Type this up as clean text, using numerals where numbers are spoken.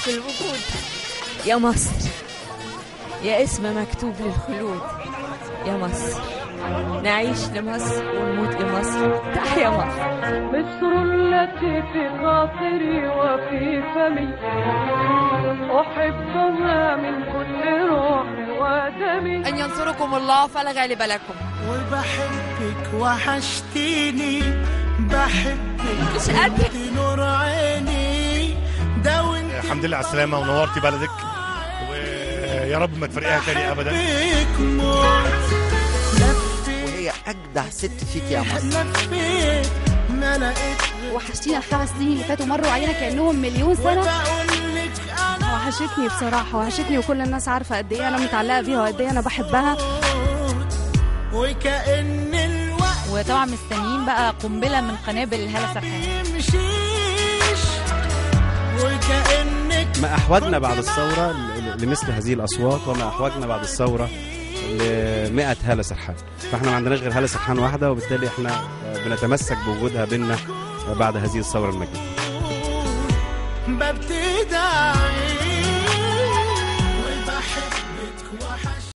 في الوجود. يا مصر يا اسم مكتوب للخلود، يا مصر نعيش لمصر ونموت لمصر. تحيا مصر. مصر التي في خاطري وفي فمي، أحبها من كل روح ودمي. أن ينصركم الله فلا غالب لكم. وبحبك وحشتيني، بحبك مش قادرة. نور عيني ده وانت. الحمد لله على السلامة ونورتي بلدك، ويا رب ما تفرقيها تاني أبدا. وهي أجدع ست فيك يا مصر. وحشتينا ال5 سنين اللي فاتوا مروا علينا كأنهم مليون سنة. وحشتني بصراحة، وحشتني، وكل الناس عارفة قد ايه أنا متعلقة بيها وقد ايه أنا بحبها. وكأن الوقت وطبعا مستنيين بقى قنبلة من قنابل هالة سرحان. ما أحوجنا بعد الثورة لمثل هذه الأصوات، وما أحوجنا بعد الثورة ل100 هالة سرحان. فاحنا ما عندناش غير هالة سرحان واحدة، وبالتالي احنا بنتمسك بوجودها بيننا بعد هذه الثورة المجيدة.